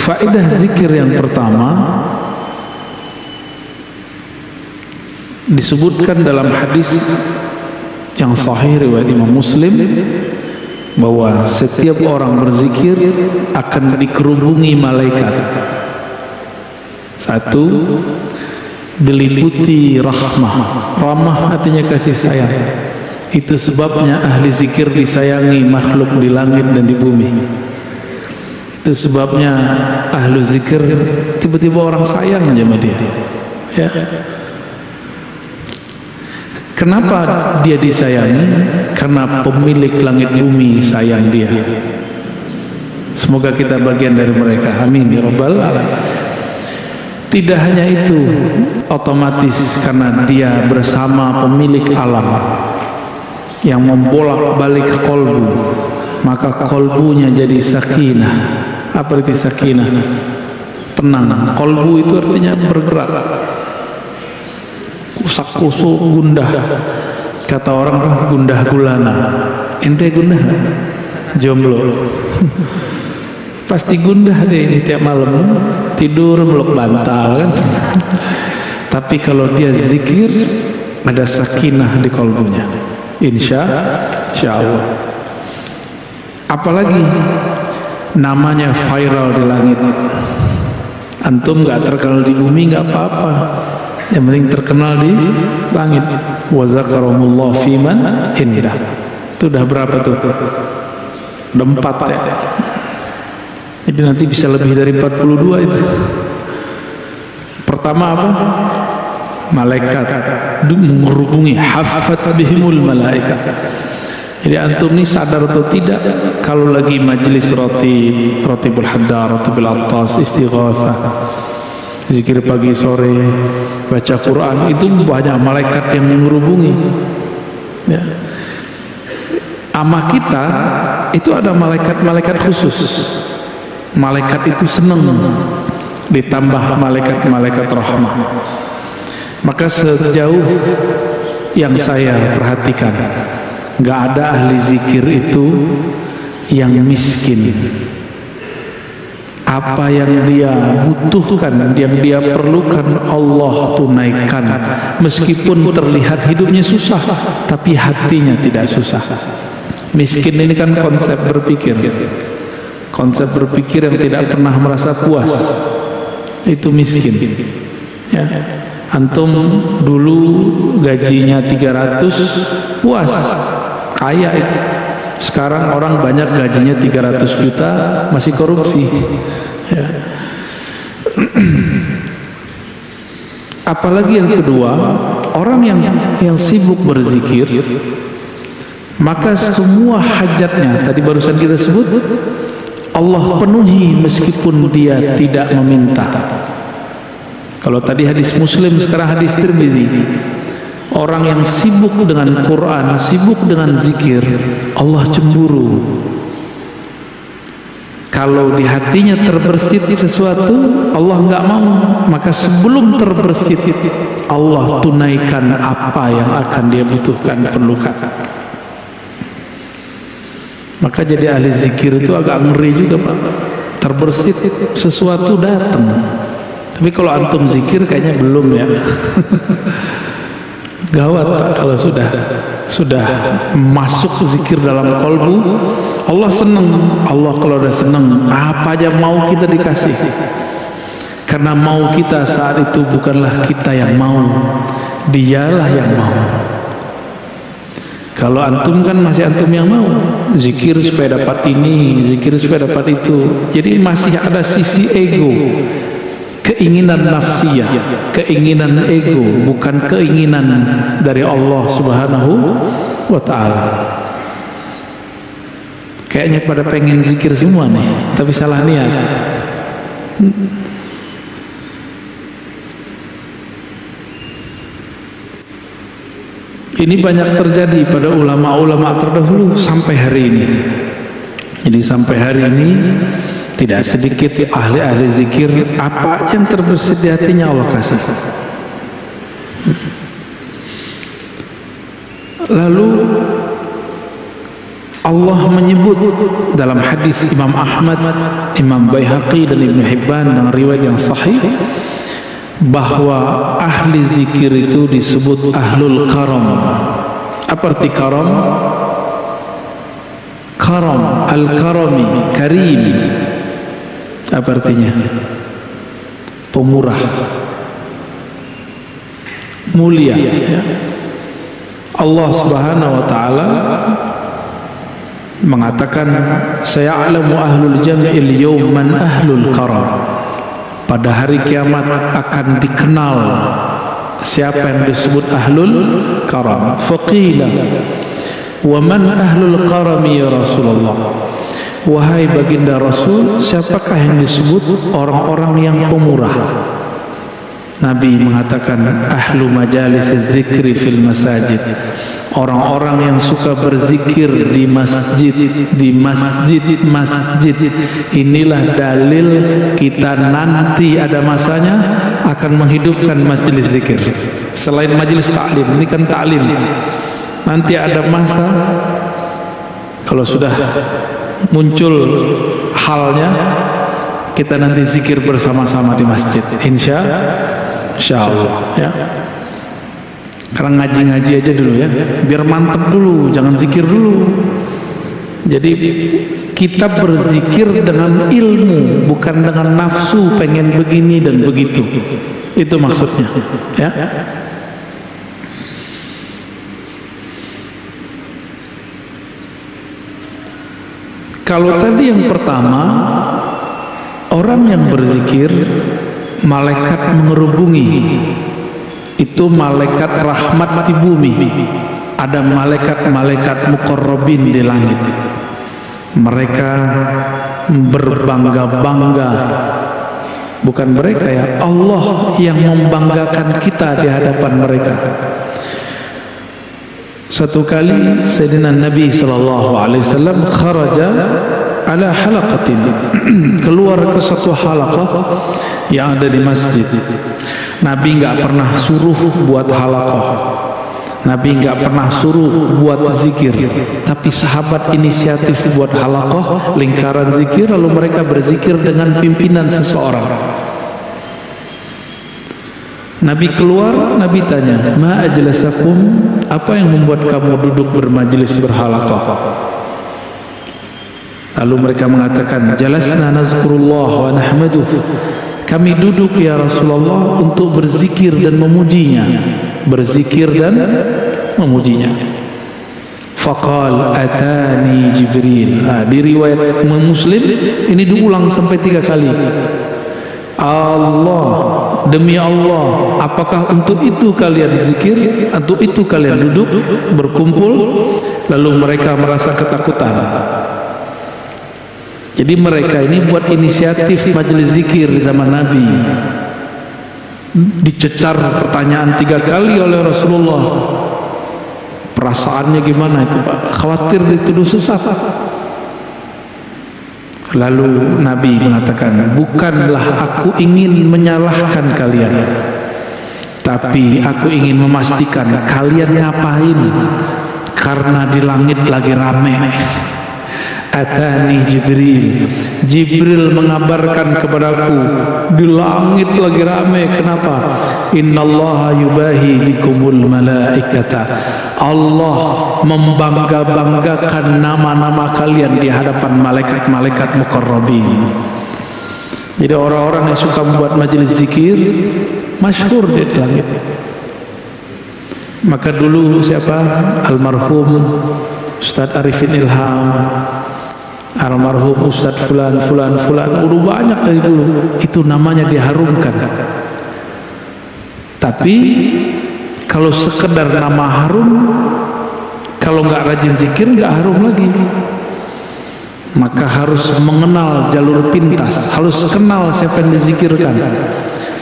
Faedah zikir yang pertama disebutkan dalam hadis yang sahih riwayat Imam Muslim bahwa setiap orang berzikir akan dikerubungi malaikat. Satu, diliputi rahmah. Rahmah artinya kasih sayang. Itu sebabnya ahli zikir disayangi makhluk di langit dan di bumi. Itu sebabnya ahli zikir tiba-tiba orang sayang sama dia. Ya. Kenapa dia disayangi? Karena pemilik langit bumi sayang dia. Semoga kita bagian dari mereka. Amin ya rabbal alamin. Tidak hanya itu, otomatis karena dia bersama pemilik alam yang membolak-balik kolbu, maka kolbunya jadi sakinah. Apa itu sakinah? Tenang. Kolbu itu artinya bergerak. Kusak-kusuk, gundah. Kata orang gundah gulana. Ente gundah? Jomblo. Pasti gundah deh ini tiap malam. Tidur meluk bantal kan. Tapi kalau dia zikir, ada sakinah di kolbunya. Insya Allah. Apalagi namanya viral di langit. Antum gak terkenal di bumi gak apa-apa, yang penting terkenal di langit. Wa zakarahumullah fiman indah. Itu udah berapa tuh? Udah 4 ya. Jadi nanti bisa lebih dari 42 itu. Pertama apa? Malaikat menghubungi, hafat bihimul malaikat. Jadi antum ini sadar atau tidak, kalau lagi majelis ratibul haddar, ratibul attas, istighatsah, zikir pagi sore, baca Quran, itu banyak malaikat yang menghubungi. Ya. Ama kita itu ada malaikat-malaikat khusus. Malaikat itu senang, ditambah malaikat-malaikat rahmah. Maka sejauh yang saya perhatikan, nggak ada ahli zikir itu yang miskin. Apa yang dia butuhkan, yang dia perlukan, Allah tunaikan. Meskipun terlihat hidupnya susah, tapi hatinya tidak susah. Miskin ini kan konsep berpikir. Konsep berpikir yang tidak pernah merasa puas. Itu miskin. Ya. Antum dulu gajinya 300, puas, kaya itu. Sekarang orang banyak gajinya 300 juta masih korupsi. Ya. Apalagi yang kedua, orang yang sibuk berzikir, maka semua hajatnya tadi barusan kita sebut Allah penuhi meskipun dia tidak meminta. Kalau tadi hadis Muslim, sekarang hadis Tirmidzi. Orang yang sibuk dengan Quran, sibuk dengan zikir, Allah cemburu. Kalau di hatinya terbersit sesuatu, Allah nggak mau. Maka sebelum terbersit, Allah tunaikan apa yang akan dia butuhkan, perlukan. Maka jadi ahli zikir itu agak ngeri juga Pak. Terbersit sesuatu datang. Tapi kalau antum zikir kayaknya belum ya. Gawat Pak kalau sudah masuk zikir dalam kolbu. Allah senang. Allah kalau udah senang, apa aja mau kita dikasih. Karena mau kita saat itu bukanlah kita yang mau, dialah yang mau. Kalau antum kan masih antum yang mau, zikir supaya dapat ini, zikir supaya dapat itu. Jadi masih ada sisi ego. Keinginan nafsiyah, keinginan ego, bukan keinginan dari Allah Subhanahu wa ta'ala. Kayaknya pada pengen zikir semua nih, tapi salah niat. Ini banyak terjadi pada ulama-ulama terdahulu sampai hari ini. Jadi sampai hari ini tidak sedikit ahli-ahli zikir, apa yang terbersit di hatinya Allah kasih. Lalu Allah menyebut dalam hadis Imam Ahmad, Imam Baihaqi dan Ibnu Hibban dengan riwayat yang sahih bahwa ahli zikir itu disebut ahlul karam. Apa arti karam? Karam, al-karami, karim. Apa artinya? Pemurah, mulia, ya. Allah Subhanahu wa taala mengatakan, saya'lamu ahlul jam'il yawman ahlul karam. Pada hari kiamat akan dikenal siapa yang disebut ahlul karam. Faqila wa man ahlul karam ya Rasulullah. Wahai baginda Rasul, siapakah yang disebut orang-orang yang pemurah? Nabi mengatakan, ahlu majalis zikri fil masajid, orang-orang yang suka berzikir di masjid, di masjid. Inilah dalil kita nanti ada masanya akan menghidupkan majelis zikir. Selain majelis taklim, ini kan taklim, nanti ada masa kalau sudah muncul halnya, kita nanti zikir bersama-sama di masjid, insya Allah, ya. Sekarang ngaji-ngaji aja dulu, ya, biar mantep dulu, jangan zikir dulu. Jadi kita berzikir dengan ilmu, bukan dengan nafsu pengen begini dan begitu. Itu maksudnya, ya. Kalau tadi yang pertama, orang yang berzikir, malaikat mengerubungi, itu malaikat rahmat di bumi. Ada malaikat-malaikat muqarrabin di langit. Mereka berbangga-bangga. Bukan mereka, ya, Allah yang membanggakan kita di hadapan mereka. Satu kali Sayyidina Nabi SAW kharaja ala halaqatin, keluar ke satu halaqah yang ada di masjid. Nabi nggak pernah suruh buat halaqah, Nabi nggak pernah suruh buat zikir, tapi sahabat inisiatif buat halaqah, lingkaran zikir, lalu mereka berzikir dengan pimpinan seseorang. Nabi keluar, Nabi tanya, ma ajlasakum, apa yang membuat kamu duduk bermajlis berhalaqah? Lalu mereka mengatakan, jalasna nazkurullah wa nahmaduh, kami duduk ya Rasulullah untuk berzikir dan memujinya, berzikir dan memujinya. Faqal atani Jibril. Di riwayat Muslim ini diulang sampai 3 kali. Allah, demi Allah, apakah untuk itu kalian zikir? Untuk itu kalian duduk berkumpul? Lalu mereka merasa ketakutan. Jadi mereka ini buat inisiatif majelis zikir di zaman Nabi. Dicecar pertanyaan 3 kali oleh Rasulullah. Perasaannya gimana itu, Pak? Khawatir dituduh sesat. Lalu Nabi mengatakan, bukanlah aku ingin menyalahkan kalian, tapi aku ingin memastikan kalian ngapain, karena di langit lagi rame. Atani Jibril, Jibril mengabarkan kepadaku, di langit lagi rame. Kenapa? Innallaha yubahi bikumul malaikata, Allah membangga-banggakan nama-nama kalian di hadapan malaikat-malaikat muqarrabin. Jadi orang-orang yang suka membuat majelis zikir masyhur di langit. Maka dulu siapa? Almarhum Ustaz Arifin Ilham, almarhum Ustaz fulan, udah banyak dari dulu itu namanya diharumkan. Tapi kalau sekedar nama harum, kalau nggak rajin zikir nggak harum lagi. Maka harus mengenal jalur pintas, harus kenal siapa yang dizikirkan.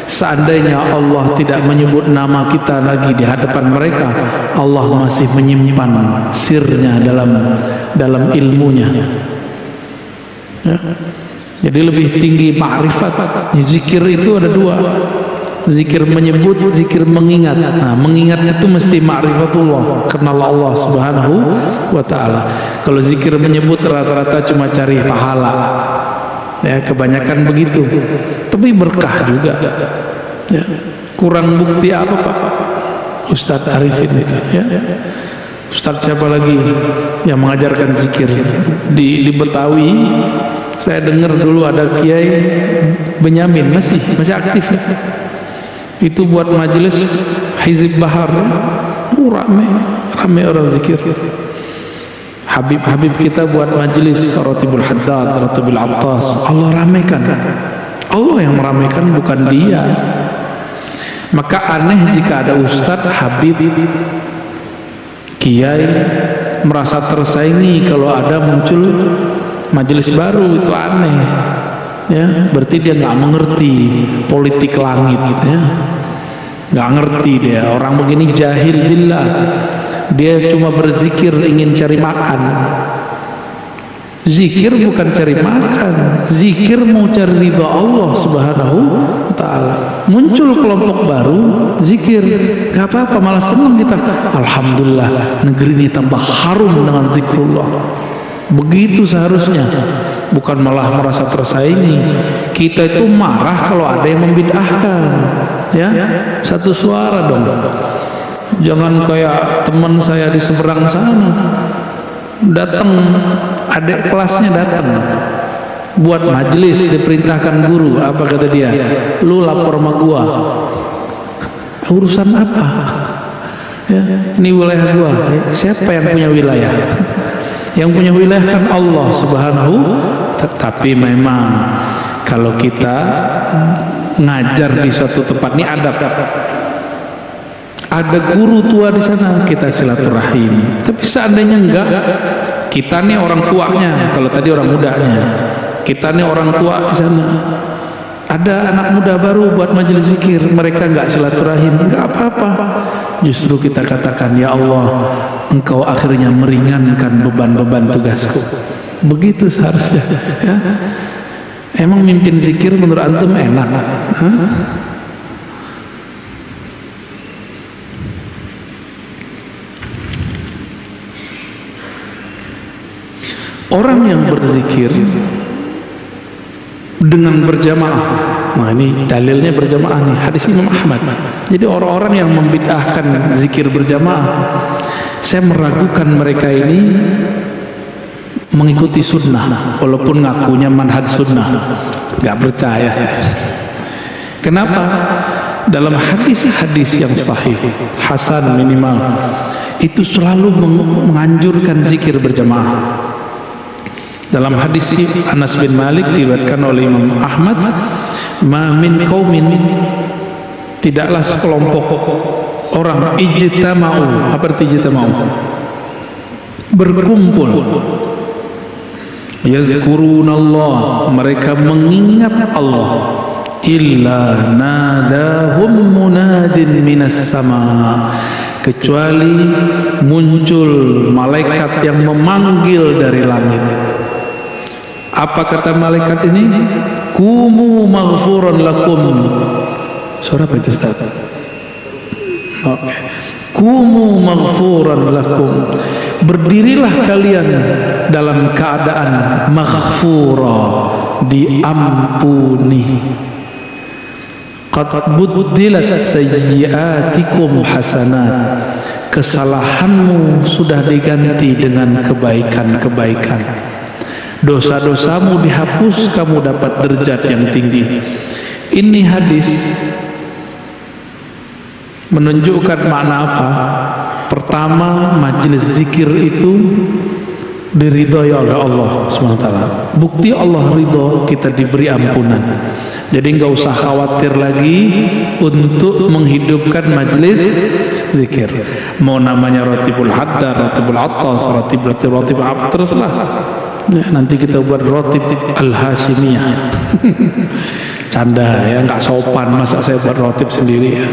Seandainya Allah tidak menyebut nama kita lagi di hadapan mereka, Allah masih menyimpan sirnya dalam ilmunya. Ya. Jadi lebih tinggi ma'rifat. Zikir itu ada 2. zikir menyebut, zikir mengingat. Nah, mengingat itu mesti ma'rifatullah, kenal Allah Subhanahu wa ta'ala. Kalau zikir menyebut rata-rata cuma cari pahala, ya kebanyakan begitu, tapi berkah juga, ya. Kurang bukti apa Pak? Ustadz Arifin itu, ya. Ustadz siapa lagi yang mengajarkan zikir di Betawi? Saya dengar dulu ada Kiai Benyamin, masih aktif, ya. Itu buat majelis Hizib Bahar, rame orang zikir. Habib kita buat majelis Ratibul Haddad, Ratibul Attas. Allah ramekan, Allah yang meramaikan, bukan dia. Maka aneh jika ada ustadz, habib, kiai merasa tersaingi kalau ada muncul majelis baru. Itu aneh, ya. Berarti dia nggak mengerti politik langit, ya. Nggak ngerti dia. Orang begini jahil billah. Dia cuma berzikir ingin cari makan. Zikir bukan cari makan, zikir mau cari ridha Allah Subhanahu wa ta'ala. Muncul kelompok baru zikir, gak apa-apa, malah senang kita. Alhamdulillah, negeri ini tambah harum dengan zikrullah. Begitu seharusnya, bukan malah merasa tersaingi. Kita itu marah kalau ada yang membid'ahkan, ya. Satu suara dong. Jangan kayak teman saya di seberang sana, datang adik kelasnya datang buat majelis, diperintahkan guru, apa kata dia? Lu lapor sama gua. Urusan apa? Ya, ini wilayah gua. Siapa yang punya wilayah? Yang punya wilayah kan Allah Subhanahu. Tapi memang kalau kita ngajar di suatu tempat, ini ada guru tua di sana, kita silaturahim. Tapi seandainya enggak, kita nih orang tuanya, kalau tadi orang mudanya, kita nih orang tua di sana. Ada anak muda baru buat majelis zikir, mereka enggak silaturahim, enggak apa-apa. Justru kita katakan, ya Allah, Engkau akhirnya meringankan beban-beban tugasku. Begitu seharusnya, ya. Emang mimpin zikir menurut antum enak? Hah? Orang yang berzikir dengan berjamaah, nah ini dalilnya berjamaah nih, hadis Imam Ahmad. Jadi orang-orang yang membid'ahkan zikir berjamaah, saya meragukan mereka ini mengikuti sunnah, walaupun ngakunya manhaj sunnah, nggak percaya. Kenapa? Dalam hadis-hadis yang sahih, hasan minimal, itu selalu menganjurkan zikir berjamaah. Dalam hadis Anas bin Malik diriwayatkan oleh Imam Ahmad, ma min qaumin, tidaklah sekelompok orang ijtama'u. Apa arti ijtama'u? Berkumpul, yazkurunallah, mereka mengingat Allah, illa nadahum munadin minas sama, kecuali muncul malaikat yang memanggil dari langit. Apa kata malaikat ini? Kumu maghfuran lakum. Suara apa itu Ustaz? Kumu maghfuran lakum. Berdirilah kalian dalam keadaan maghfura, diampuni. Qad buddilat sayyiatikum hasanat. Kesalahanmu sudah diganti dengan kebaikan-kebaikan. Dosa-dosamu dihapus, kamu dapat derajat yang tinggi. Ini hadis menunjukkan makna apa? Pertama, majelis zikir itu diridhoi oleh Allah SWT. Bukti Allah ridho, kita diberi ampunan. Jadi nggak usah khawatir lagi untuk menghidupkan majelis zikir. Mau namanya Ratibul Haddad, Ratibul Attas, Ratib apa teruslah. Ya, nanti kita buat Ratib Al-Hashimiyah. Canda ya, nggak sopan masa saya buat Ratib sendiri ya.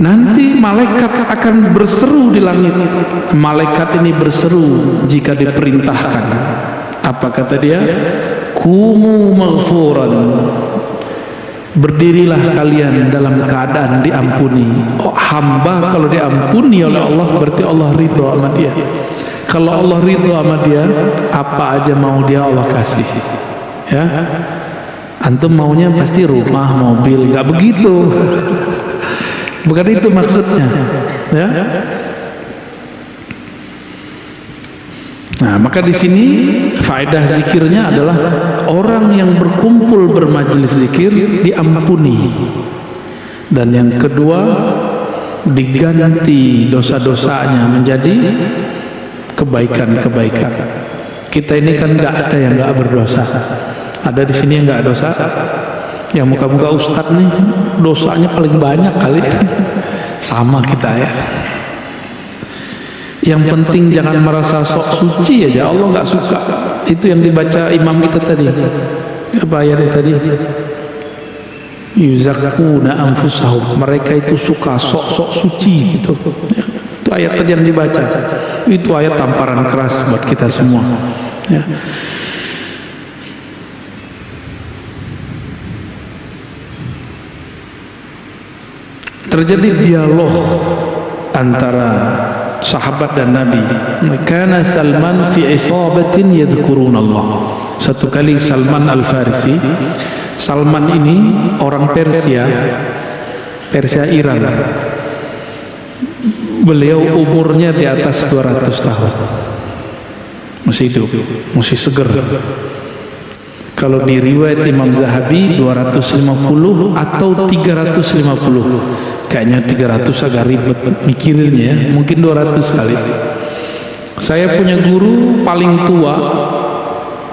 Nanti malaikat akan berseru di langit. Malaikat ini berseru jika diperintahkan. Apa kata dia? Kumu maghfuran, berdirilah kalian dalam keadaan diampuni. Oh, hamba kalau diampuni oleh Allah berarti Allah ridho sama dia. Kalau Allah ridho sama dia, apa aja mau dia Allah kasih. Ya, antum maunya pasti rumah, mobil, nggak begitu. Bukan itu maksudnya. Ya. Nah, maka di sini faedah zikirnya adalah orang yang berkumpul bermajelis zikir diampuni. Dan yang kedua, diganti dosa-dosanya menjadi kebaikan-kebaikan. Kita ini kan nggak ada yang nggak berdosa. Ada di sini yang nggak dosa. Yang muka-muka ustadz nih dosanya paling banyak kali. Sama kita ya. Yang penting jangan merasa sok suci aja, Allah nggak suka. Itu yang dibaca imam kita tadi. Apa ayatnya tadi? Yuzakkuna anfusahum. Mereka itu suka sok-sok suci gitu. Ya. Itu ayat tadi yang dibaca. Itu ayat tamparan keras buat kita semua. Ya. Terjadi dialog antara sahabat dan Nabi. Kana Salman fi isabatin yadhkurun Allah. Satu kali Salman Al-Farisi, Salman ini orang Persia Iran. Beliau umurnya di atas 200 tahun. Masih hidup, masih seger. Kalau di riwayat Imam Zahabi 250 atau 350. Kayaknya 300 agak ribet mikirinnya ya. Mungkin 200 kali. Saya punya guru paling tua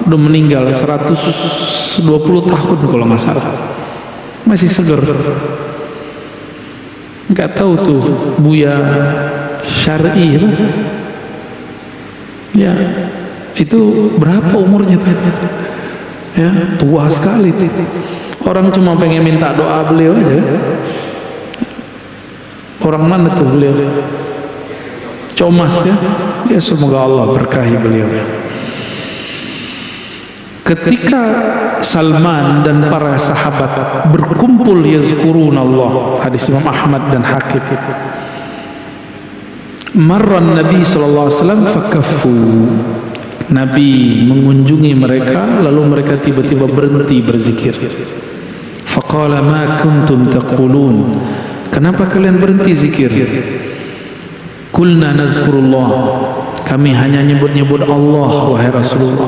udah meninggal 120 tahun kalau nggak salah. Masih seger. Nggak tahu tuh Buya Syar'i ya. Ya, itu berapa umurnya tuh? Ya, tua sekali. Orang cuma pengen minta doa beliau aja. Orang mana tuh beliau? Comas ya. Ya semoga Allah berkahi beliau. Ketika Salman dan para sahabat berkumpul yazkurun Allah, hadis Imam Ahmad dan Hakim. Marran Nabi sallallahu alaihi wasallam fakaffu. Nabi mengunjungi mereka lalu mereka tiba-tiba berhenti berzikir. Faqala ma kuntum taqulun. Kenapa kalian berhenti zikir? Kulna nazkurullah. Kami hanya nyebut-nyebut Allah wahai Rasulullah.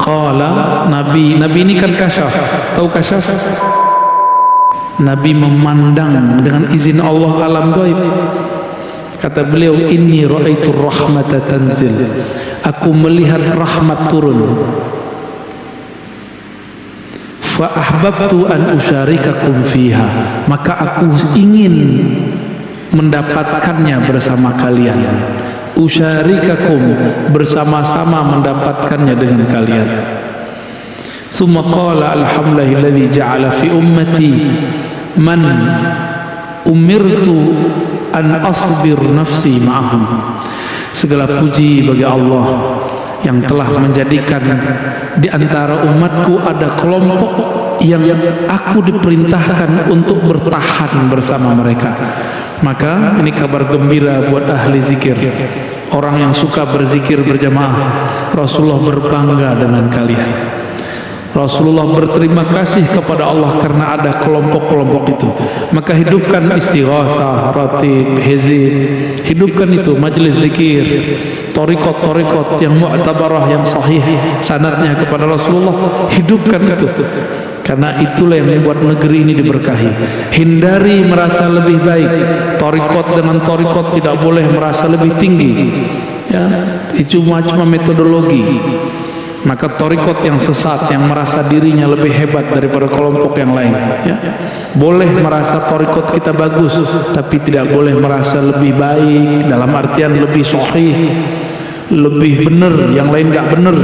Qala Nabi ini kan kasyaf. Tahu kasyaf? Nabi memandang dengan izin Allah alam gaib. Kata beliau, inni ra'aitu rahmata tanzil. Aku melihat rahmat turun. Fa ahbabtu an usyarikakum fiha. Maka aku ingin mendapatkannya bersama kalian. Usyarikakum, bersama-sama mendapatkannya dengan kalian. Summa qala alhamdulillahilladzi ja'ala fi ummati man umirtu an asbir nafsi ma'ahum. Segala puji bagi Allah yang telah menjadikan di antara umatku ada kelompok yang aku diperintahkan untuk bertahan bersama mereka. Maka ini kabar gembira buat ahli zikir, orang yang suka berzikir berjamaah. Rasulullah berbangga dengan kalian. Rasulullah berterima kasih kepada Allah karena ada kelompok-kelompok itu. Maka hidupkan istighatsah, ratib, hizib. Hidupkan itu majelis zikir, thariqat yang mu'tabarah, yang sahih sanadnya kepada Rasulullah. Hidupkan itu. Karena itulah yang membuat negeri ini diberkahi. Hindari merasa lebih baik. Thariqat dengan thariqat tidak boleh merasa lebih tinggi. Ya, itu cuma metodologi. Maka thariqat yang sesat, yang merasa dirinya lebih hebat daripada kelompok yang lain, ya. Boleh merasa thariqat kita bagus, tapi tidak boleh merasa lebih baik dalam artian lebih sahih, lebih benar, yang lain nggak benar.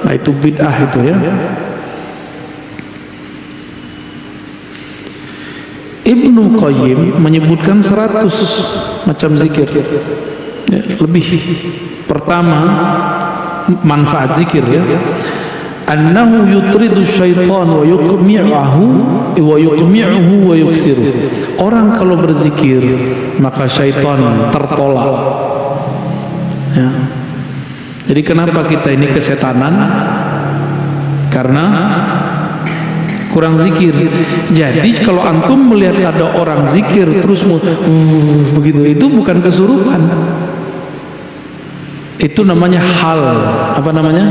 Nah itu bid'ah itu ya. Ibnu Qayyim menyebutkan 100 macam zikir, ya, lebih. Pertama, manfaat zikir ya. annahu yutridu syaitan wa yuqmi'uhu wa yuksiru. Orang kalau berzikir maka syaitan tertolak. Ya. Jadi kenapa kita ini kesetanan? Karena kurang zikir. Jadi kalau antum melihat ada orang zikir terus begitu, itu bukan kesurupan. Itu namanya hal, apa namanya?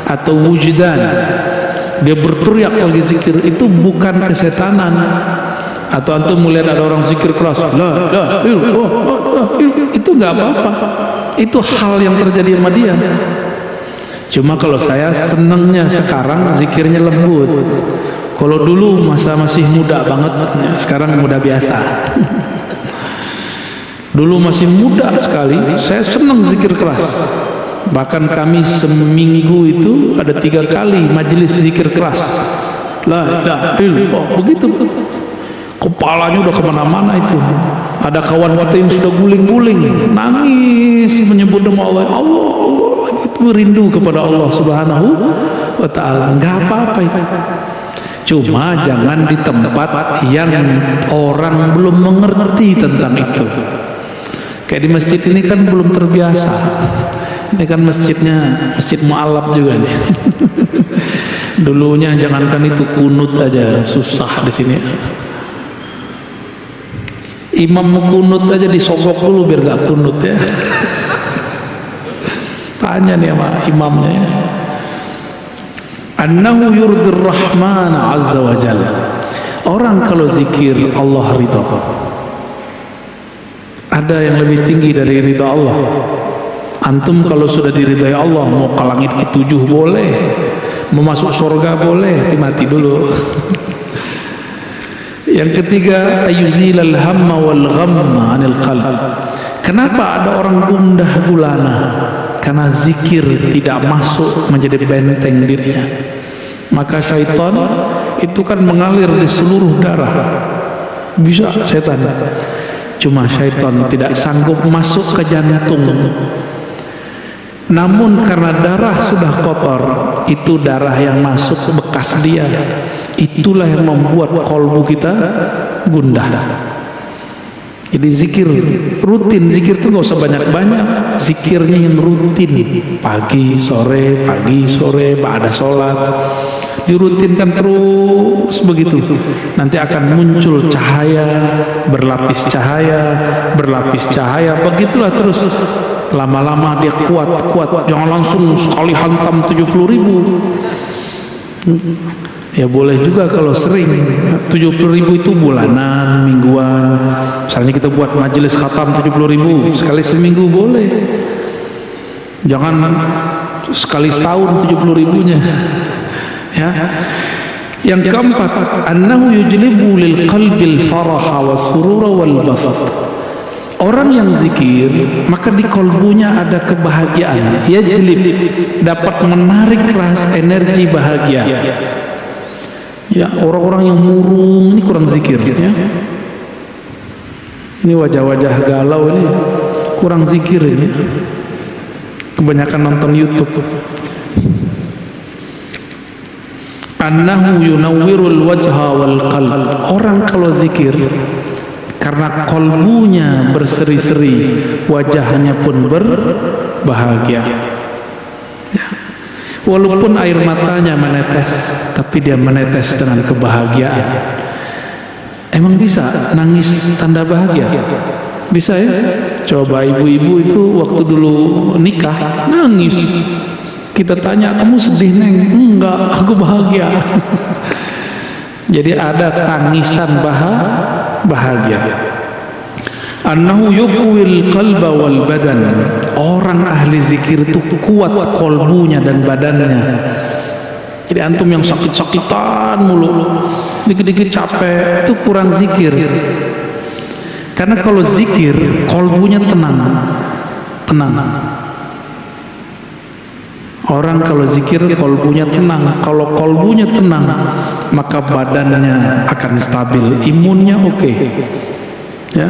Atau wujdan. Dia berteriak lagi zikir, itu bukan kesetanan. Atau antum melihat ada orang zikir keras, itu nggak apa-apa. Itu hal yang terjadi sama dia. Cuma kalau saya senangnya sekarang zikirnya lembut. Kalau dulu masa masih muda banget, sekarang muda biasa. Dulu masih muda sekali, saya senang zikir keras. Bahkan kami seminggu itu ada 3 kali majelis zikir keras. La ilaha illallah, begitu. Kepalanya udah kemana-mana itu. Ada kawan kita yang sudah guling-guling, nangis menyebut nama Allah. Allah itu rindu kepada Allah Subhanahu wa Ta'ala. Nggak apa-apa itu. Cuma jangan di tempat yang orang belum mengerti tentang itu. Kayak di masjid ini kan belum terbiasa. Ini kan masjidnya masjid mu'alaf juga nih. Dulunya jangankan itu, kunut aja susah di sini. Imam mau kunut aja disogok dulu biar gak kunut ya. Tanya nih sama imamnya ya. Annahu yurdir rahman azza wa jalla. Orang kalau zikir Allah ridha. Ada yang lebih tinggi dari ridha Allah. Antum kalau sudah diridhai Allah, mau ke langit ke-7 boleh, mau masuk surga boleh, mati dulu. Yang ketiga, ayuzilal hamma wal ghamma 'anil qalb. Kenapa ada orang gundah gulana? Karena zikir tidak masuk menjadi benteng dirinya. Maka syaitan itu kan mengalir di seluruh darah. Bisa setan. Cuma syaitan tidak sanggup masuk ke jantung. Namun karena darah sudah kotor, itu darah yang masuk bekas dia. Itulah yang membuat kolbu kita gundah. Jadi zikir rutin, zikir itu nggak usah banyak-banyak, zikirnya yang rutin, pagi sore ba'da sholat, dirutinkan terus begitu. Nanti akan muncul cahaya, berlapis cahaya, begitulah terus. Lama-lama dia kuat, jangan langsung sekali hantam 70.000. Ya boleh juga kalau sering. 70.000 itu bulanan, mingguan. Misalnya kita buat majelis khatam 70.000 sekali seminggu boleh. Jangan sekali setahun 70.000-nya. Ya. Yang keempat, annahu yujlibu lil qalbil faraha was surura wal basat. Orang yang zikir maka di kolbunya ada kebahagiaan. Yajlib, dapat menarik rasa energi bahagia. Ya, orang-orang yang murung ini kurang zikir ya. Ini wajah-wajah galau ini kurang zikir ini. Kebanyakan nonton YouTube. Annahu yunawwirul wajha wal qalb. Orang kalau zikir karena kolbunya berseri-seri, wajahnya pun berbahagia. Ya. Walaupun air matanya menetes, tapi dia menetes dengan kebahagiaan. Emang bisa nangis tanda bahagia? Bisa ya? Coba ibu-ibu itu waktu dulu nikah nangis. Kita tanya, kamu sedih neng? Enggak, aku bahagia. Jadi ada tangisan bahagia. Annahu yuqwil qalba wal badan. Orang ahli zikir itu kuat kolbunya dan badannya. Jadi antum yang sakit-sakitan mulu, dikit-dikit capek, itu kurang zikir. Karena kalau zikir kolbunya tenang. Orang kalau zikir kolbunya tenang. Kalau kolbunya tenang, maka badannya akan stabil, imunnya oke. Ya.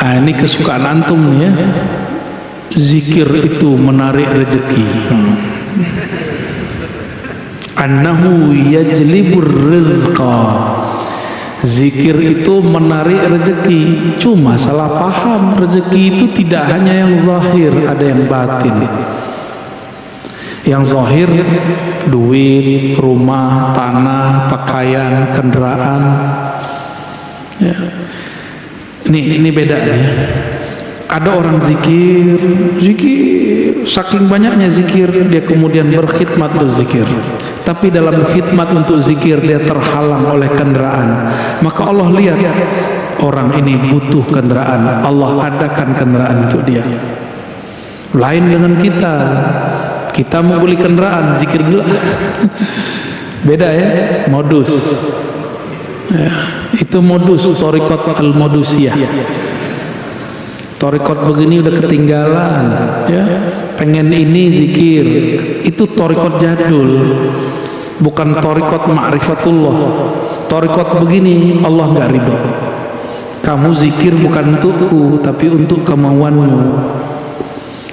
Ini kesukaan antum nih ya. zikir itu menarik rezeki. Annahu yajlibur rizqa. Zikir itu menarik rezeki. Cuma salah paham, rezeki itu tidak hanya yang zahir, ada yang batin. Yang zahir duit, rumah, tanah, pakaian, kendaraan. Ya. Ini beda ya. Ada orang zikir saking banyaknya zikir dia kemudian berkhidmat untuk zikir. Tapi dalam khidmat untuk zikir dia terhalang oleh kendaraan. Maka Allah lihat orang ini butuh kendaraan, Allah adakan kendaraan untuk dia. Lain dengan kita mau beli kendaraan, zikir dulu. Beda ya, modus. Ya, itu modus thariqat al-modusiyah. Thariqat begini udah ketinggalan, ya. Pengen ini zikir, itu thariqat jadul. Bukan thariqat ma'rifatullah. Thariqat begini Allah enggak ridho. Kamu zikir bukan untukku, tapi untuk kemauanmu.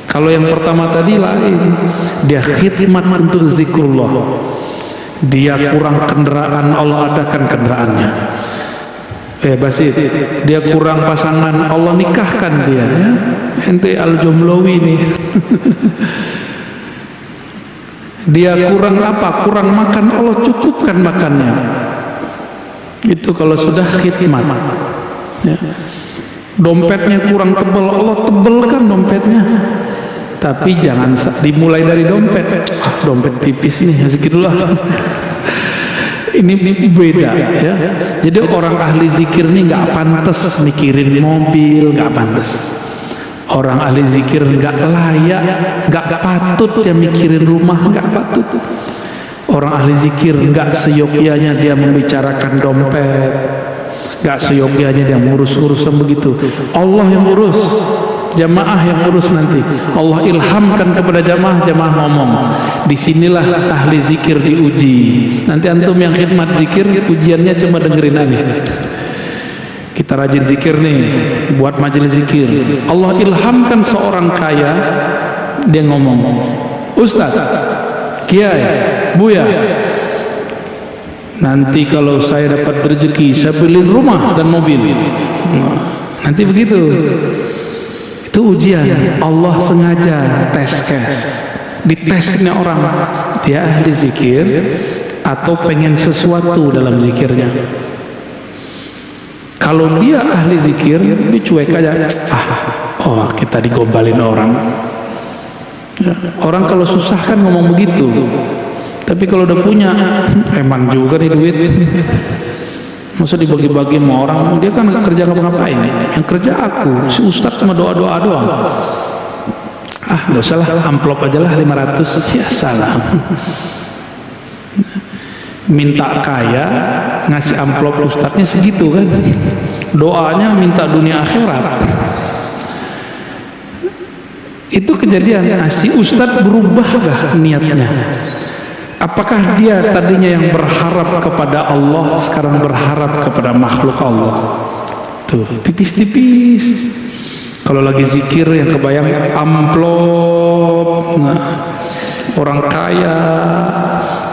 Kalau yang pertama tadi lain, dia khidmat untuk zikrullah. Dia kurang kendaraan, Allah adakan kendaraannya. Basit, dia kurang pasangan, Allah nikahkan dia. Ya? Ente al-jumlawi nih. Dia kurang apa? Kurang makan, Allah cukupkan makannya. Itu kalau sudah khidmat. Ya. Dompetnya kurang tebal, Allah tebalkan dompetnya. Tapi jangan dimulai dari dompet. Dompet tipis nih, zikirullah. Ini beda ya. Jadi orang ahli zikir ini nggak pantas mikirin mobil, nggak pantas. Orang ahli zikir nggak layak, nggak patut dia mikirin rumah, nggak patut. Orang ahli zikir nggak seyogyanya dia membicarakan dompet, nggak seyogyanya dia ngurus-urusan begitu. Allah yang urus, jamaah yang urus nanti. Allah ilhamkan kepada jamaah ngomong. Disinilah ahli zikir diuji. Nanti antum yang khidmat zikir, ujiannya cuma dengerin aneh. Kita rajin zikir nih, buat majelis zikir. Allah ilhamkan seorang kaya, dia ngomong, Ustaz, Kiai, Buya, nanti kalau saya dapat rezeki, saya beli rumah dan mobil. Nanti begitu. Itu ujian. Allah sengaja tes. Ditesnya orang, dia ahli zikir atau pengen sesuatu dalam zikirnya. Kalau dia ahli zikir, dia cuek aja. Kita digombalin orang. Ya, orang kalau susah kan ngomong begitu. Tapi kalau udah punya, emang juga nih duit. Masa dibagi-bagi sama orang, dia kan gak kerja ngapa-ngapain. Yang kerja aku, si Ustadz cuma doa-doa doang. Gak usah lah, amplop aja lah 500. Ya salam. Minta kaya, ngasih amplop Ustadznya segitu kan. Doanya minta dunia akhirat. Itu kejadian. Si Ustadz berubah gak niatnya? Apakah dia tadinya yang berharap kepada Allah, sekarang berharap kepada makhluk Allah? Tuh, tipis-tipis. Kalau lagi zikir yang kebayang amplop, orang kaya,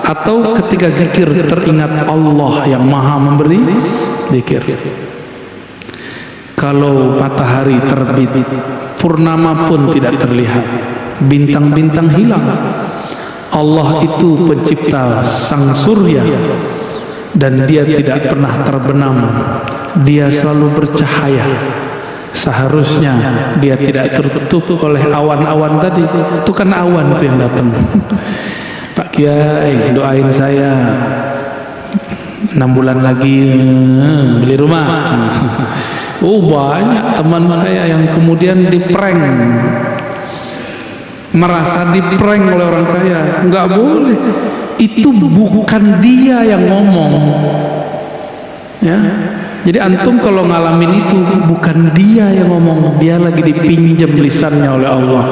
atau ketika zikir teringat Allah yang maha memberi, zikir. Kalau matahari terbit, purnama pun tidak terlihat, bintang-bintang hilang. Allah itu pencipta sang surya dan dia tidak pernah terbenam, dia selalu bercahaya. Seharusnya dia tidak tertutup oleh awan-awan tadi. Itu kan awan itu yang datang. Pak Kiai, doain saya 6 bulan lagi beli rumah. Banyak teman saya yang kemudian diprank, merasa diprank oleh orang kaya. Enggak boleh. Itu bukan dia yang ngomong. Ya. Jadi antum kalau ngalamin itu bukan dia yang ngomong, dia lagi dipinjam lisannya oleh Allah.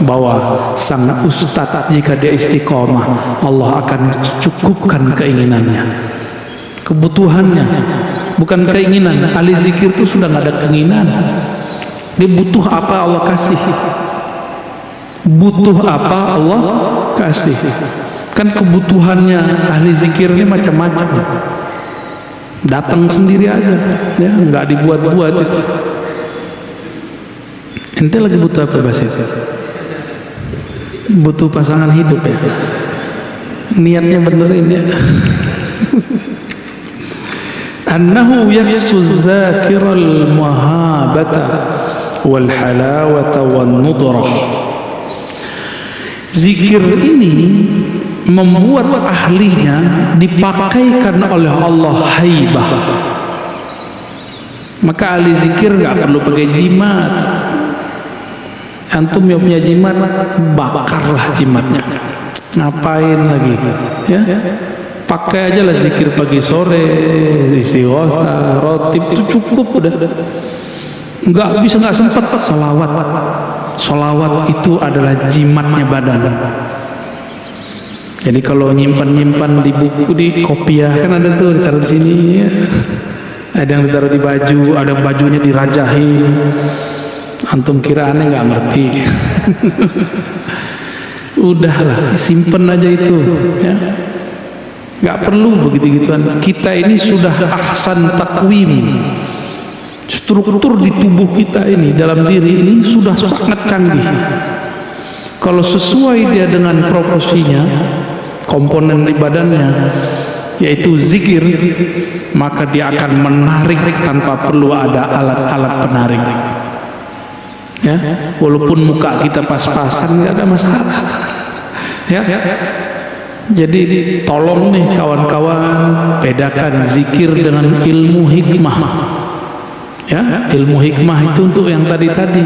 Bahwa sang ustadz jika dia istiqomah, Allah akan cukupkan keinginannya, kebutuhannya, bukan keinginan. Ahli zikir itu sudah nggak ada keinginan, dia butuh apa Allah kasih. butuh apa Allah kasih. Kan kebutuhannya ahli zikir ini macam-macam, datang sendiri aja ya, nggak dibuat-buat itu. Ente lagi butuh apa Basit? Butuh pasangan hidup ya, niatnya benerin ya. Annahu yaksu dzakiral mahabata wal halawata wan nudrah. Zikir ini membuat ahlinya dipakaikan oleh Allah haibah. Maka ahli zikir nggak perlu pakai jimat. Antum yang punya jimat, bakarlah jimatnya. Ngapain lagi? Ya, pakai aja lah zikir pagi sore, istighotsah, rotib, itu cukup udah. Nggak sempat salawat. Salawat itu adalah jimatnya badan. Jadi kalau nyimpan di buku, di kopiah kan ada tuh ditaruh di sini ya. Ada yang ditaruh di baju, ada yang bajunya dirajahin. Antum kira aneh nggak ngerti. Udahlah, simpen aja itu ya. Nggak perlu begitu-gituan. Kita ini sudah ahsan takwim. Struktur di tubuh kita ini, dalam diri ini sudah sangat canggih. Kalau sesuai dia dengan proporsinya, komponen di badannya, yaitu zikir, maka dia akan menarik tanpa perlu ada alat-alat penarik. Ya, walaupun muka kita pas-pasan nggak ada masalah. Ya. Jadi tolong nih kawan-kawan, bedakan zikir dengan ilmu hikmah. Ya, ilmu hikmah itu untuk yang tadi-tadi.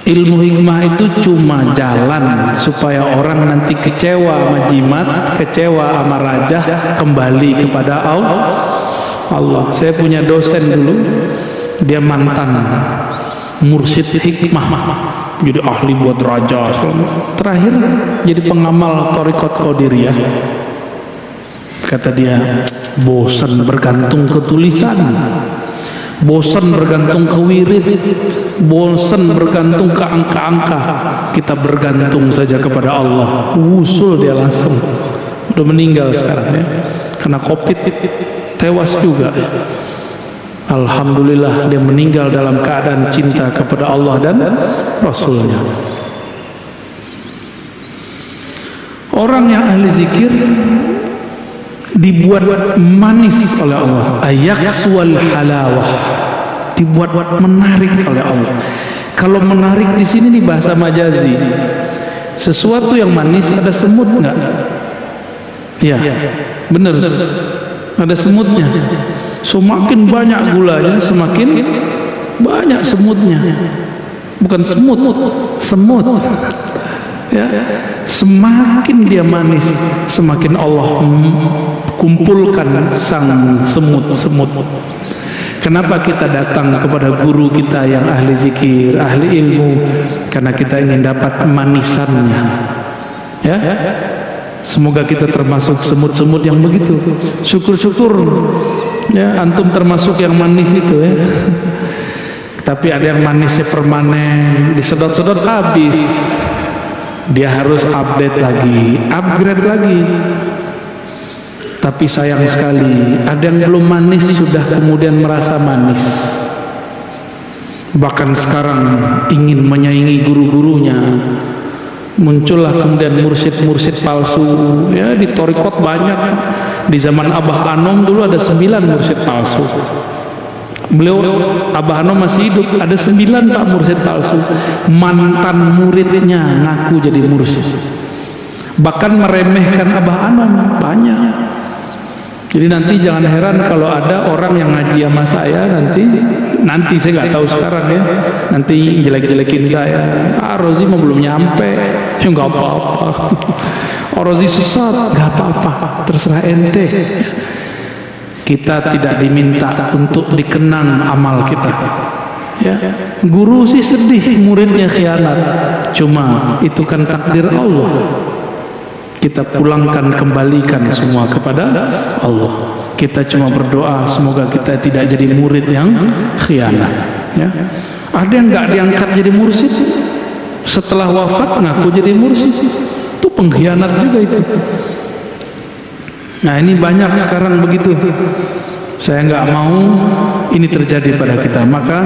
Ilmu hikmah itu cuma jalan supaya orang nanti kecewa sama jimat, kecewa sama raja, kembali kepada Allah. Saya punya dosen dulu, dia mantan mursyid hikmah, jadi ahli buat raja. Terakhir jadi pengamal thariqat qadiriyah. Kata dia, bosan bergantung ke tulisan, bosan bergantung ke wirid, bosan bergantung ke angka-angka. Kita bergantung saja kepada Allah. Usul dia langsung. Udah meninggal sekarang ya, karena COVID, tewas juga. Alhamdulillah dia meninggal dalam keadaan cinta kepada Allah dan Rasulnya. Orang yang ahli zikir dibuat manis oleh Allah, ayaksual halawah, dibuat menarik oleh Allah. Kalau menarik di sini di bahasa majazi, sesuatu yang manis ada semut nggak? Ya, benar, ada semutnya. Semakin banyak gulanya, semakin banyak semutnya. Bukan semut. Ya, semakin dia manis, semakin Allah kumpulkan sang semut-semut. Kenapa kita datang kepada guru kita yang ahli zikir, ahli ilmu? Karena kita ingin dapat manisannya. Ya, semoga kita termasuk semut-semut yang begitu. Syukur-syukur ya, antum termasuk yang manis itu ya. Tapi ada yang manisnya permanen, disedot-sedot habis. Dia harus update lagi, upgrade lagi. Tapi sayang sekali, ada yang belum manis sudah kemudian merasa manis. Bahkan sekarang ingin menyaingi guru-gurunya. Muncullah kemudian mursyid-mursyid palsu ya, di thariqat banyak. Di zaman Abah Anom dulu ada 9 mursyid palsu. Beliau, Abah Anom masih hidup, ada 9 Pak mursyid palsu. Mantan muridnya ngaku jadi mursyid, bahkan meremehkan Abah Anom banyak. Jadi nanti jangan heran kalau ada orang yang ngaji sama saya, nanti saya nggak tahu sekarang ya, nanti jelek-jelekin saya. Rozi mah belum nyampe, ya nggak apa-apa. Rozi sesat, nggak apa-apa, terserah ente. Kita tidak diminta untuk dikenang amal kita. Ya, guru sih sedih muridnya khianat, cuma itu kan takdir Allah. Kita pulangkan, kembalikan semua kepada Allah. Kita cuma berdoa semoga kita tidak jadi murid yang khianat. Ya. Ada yang nggak diangkat jadi mursyid, setelah wafat ngaku jadi mursyid. Itu pengkhianat juga itu. Nah ini banyak sekarang begitu. Saya nggak mau ini terjadi pada kita. Maka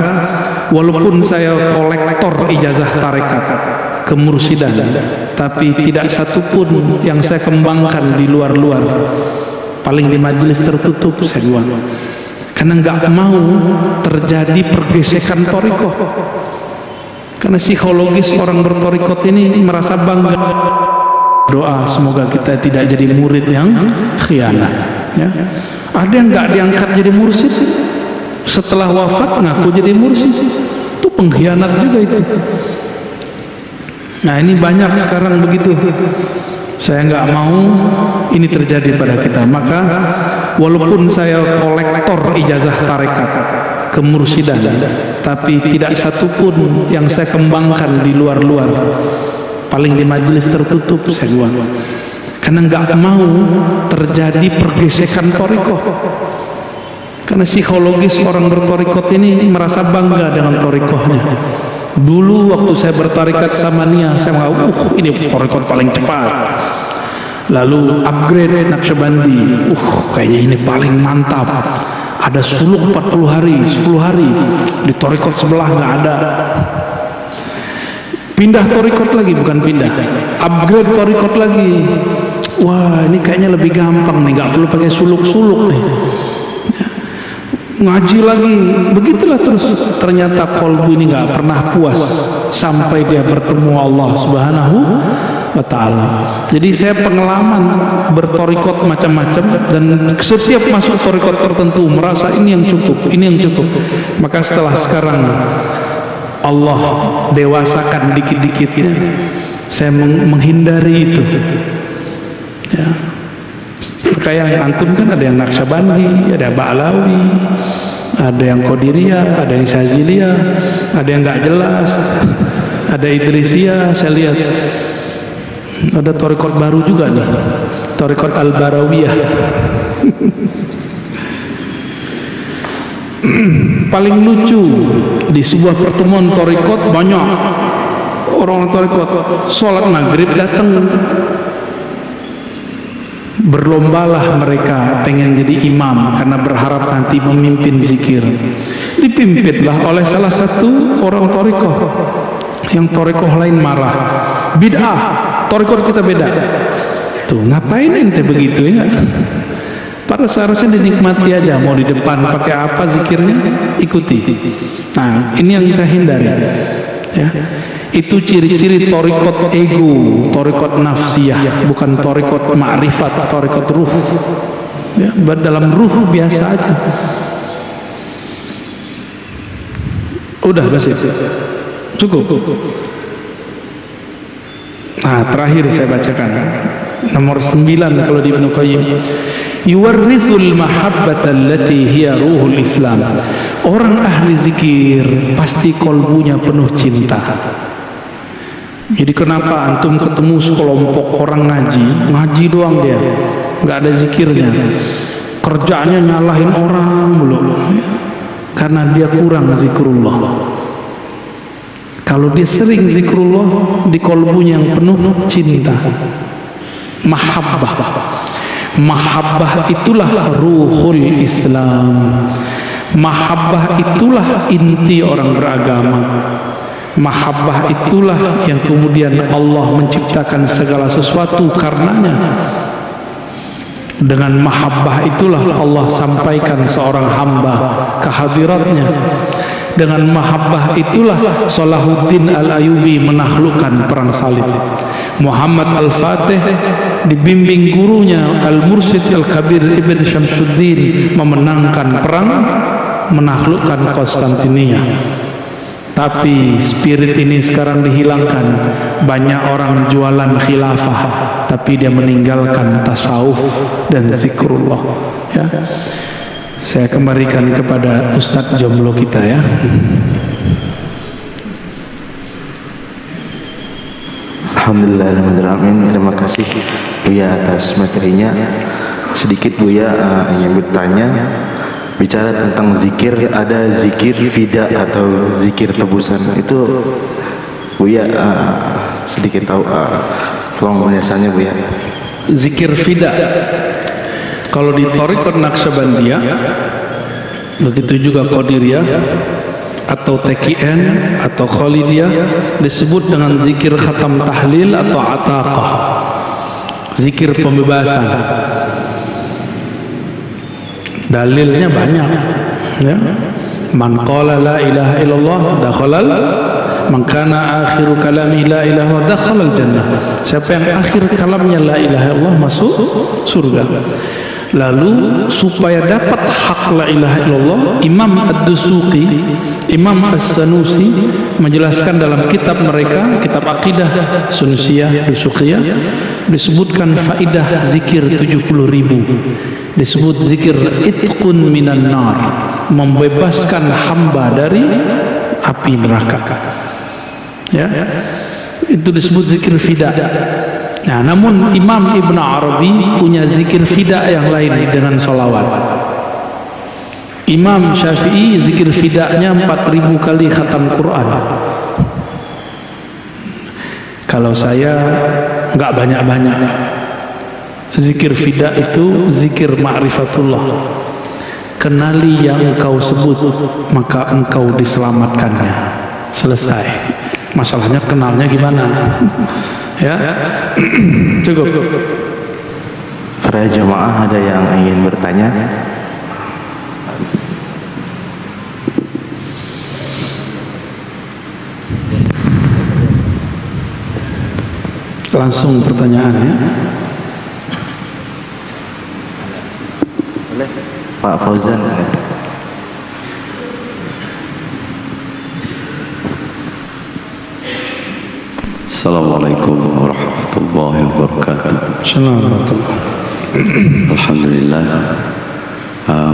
walaupun saya kolektor ijazah tarekat kemursidan, tapi tidak satupun yang saya kembangkan di luar-luar, paling di majelis tertutup saya jual. Karena nggak mau terjadi pergesekan torikoh. Karena psikologis orang bertorikot ini merasa bangga. Doa semoga kita tidak jadi murid yang khianat. Ya. Ada yang nggak diangkat jadi mursyid, setelah wafat ngaku jadi mursyid. Itu pengkhianat juga itu. Nah ini banyak sekarang begitu. Saya nggak mau ini terjadi pada kita. Maka walaupun saya kolektor ijazah tarekat kemursidan, tapi tidak satupun yang saya kembangkan di luar-luar, paling di majelis tertutup saya jual. Karena nggak mau terjadi pergesekan torikoh. Karena psikologis orang bertorikot ini merasa bangga dengan torikohnya. Dulu waktu saya bertarikat sama Nia, saya mau, ini torikot paling cepat. Lalu upgrade Naqsyabandi, kayaknya ini paling mantap. Ada suluk 40 hari, 10 hari, di torikot sebelah nggak ada. Pindah torikot lagi, bukan pindah, upgrade torikot lagi. Wah ini kayaknya lebih gampang nih, nggak perlu pakai suluk-suluk nih. Ngaji lagi, begitulah terus. Ternyata kolbu ini nggak pernah puas sampai dia bertemu Allah Subhanahu wa Ta'ala. Jadi saya pengalaman bertorikot macam-macam, dan setiap masuk torikot tertentu merasa ini yang cukup, ini yang cukup. Maka setelah sekarang Allah dewasakan dikit-dikit, saya menghindari itu. Ya. Kayak antum kan ada yang Naqsyabandi, ada Ba'lawi, ada yang Qadiriyah, ada yang Syaziliyah, ada yang nggak jelas, ada Idrisiyah. Saya lihat ada torikot baru juga nih, torikot Al-Barawiyah. Paling lucu di sebuah pertemuan torikot, banyak orang torikot sholat maghrib datang. Berlombalah mereka pengen jadi imam karena berharap nanti memimpin zikir. Dipimpinlah oleh salah satu orang torikoh, yang torikoh lain marah, bid'ah, torikoh kita beda. Tuh ngapain ente begitu ya? Para seharusnya dinikmati aja, mau di depan pakai apa zikirnya ikuti. Nah ini yang saya hindari. Ya. Itu ciri-ciri torikot ego, torikot nafsiyah, bukan torikot ma'rifat, torikot ruh. Ya, dalam ruh biasa aja. Udah basir, cukup. Nah terakhir saya bacakan nomor 9 kalau di Ibnu Qayyim. Yuwarrisul mahabbata allati hiya ruhul Islam. Orang ahli zikir pasti kolbunya penuh cinta. Jadi kenapa antum ketemu sekelompok orang ngaji doang dia, nggak ada zikirnya, kerjanya nyalahin orang belum, karena dia kurang zikrullah. Kalau dia sering zikrullah, di kolbunya yang penuh cinta, mahabbah itulah ruhul Islam. Mahabbah itulah inti orang beragama. Mahabbah itulah yang kemudian Allah menciptakan segala sesuatu karenanya. Dengan mahabbah itulah Allah sampaikan seorang hamba ke hadiratnya. Dengan mahabbah itulah Salahuddin Al-Ayyubi menaklukkan perang salib. Muhammad Al-Fatih dibimbing gurunya Al-Mursyid Al-Kabir Ibn Syamsuddin memenangkan perang, menaklukkan Konstantinia. Tapi spirit ini sekarang dihilangkan. Banyak orang jualan khilafah, tapi dia meninggalkan tasawuf dan zikrullah. Ya. Saya kembalikan kepada Ustadz jomblo kita ya. Alhamdulillahirrahmanirrahim. Terima kasih Buya atas materinya. Sedikit Buya ingin bertanya, bicara tentang zikir, ada zikir fida atau zikir tebusan, itu Buya sedikit tahu tolong penjelasannya Buya. Zikir fida. Kalau di Thariqat Naqsyabandiyah, begitu juga Qadiriyah atau TKN atau Khalidiyah disebut dengan zikir khatam tahlil atau ataqah, zikir pembebasan. Dalilnya banyak, ya. Man qala la ilaha illallah dakhalal, man kana akhiru kalami la ilaha illallah dakhalal jannah. Siapa yang akhir kalamnya la ilaha illallah masuk surga. Lalu supaya dapat hak la ilaha illallah, Imam Ad-Dusuqi, Imam As-Sanusi menjelaskan dalam kitab mereka, kitab akidah Sunusiyah Dusuqiyah, disebutkan faidah zikir 70.000. Disebut zikir itqun minan nar, membebaskan hamba dari api neraka. Ya, itu disebut zikir fida. Nah, namun Imam Ibn Arabi punya zikir fida yang lain dengan sholawat. Imam Syafi'i zikir fidanya 4.000 kali khatam Quran. Kalau saya nggak banyak-banyak. Zikir fida itu zikir ma'rifatullah. Kenali yang engkau sebut, maka engkau diselamatkannya. Selesai. Masalahnya kenalnya gimana? Ya, cukup. Para jemaah ada yang ingin bertanya? Langsung pertanyaannya. Pak Fauzan. Assalamualaikum warahmatullahi wabarakatuh. Assalamualaikum. Alhamdulillah.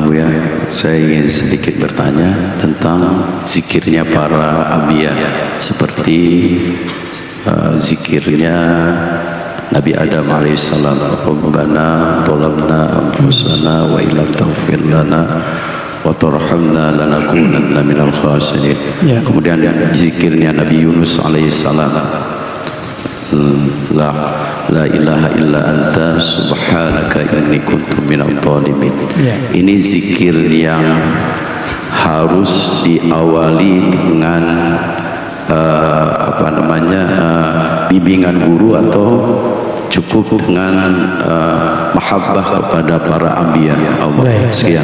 Buya, saya ingin sedikit bertanya tentang zikirnya para anbiya, seperti zikirnya Nabi Adam alaihissalam, Rabbana zalamna anfusana wa illam taghfir lana wa tarhamna lanakunanna minal khasirin. Kemudian zikirnya Nabi Yunus alaihissalam, la ilaha illa anta subhanaka inni kuntu minadh dhalimin. Ini zikir yang harus diawali dengan bimbingan guru, atau cukup dengan mahabbah kepada para anbiya Allah. Sekian.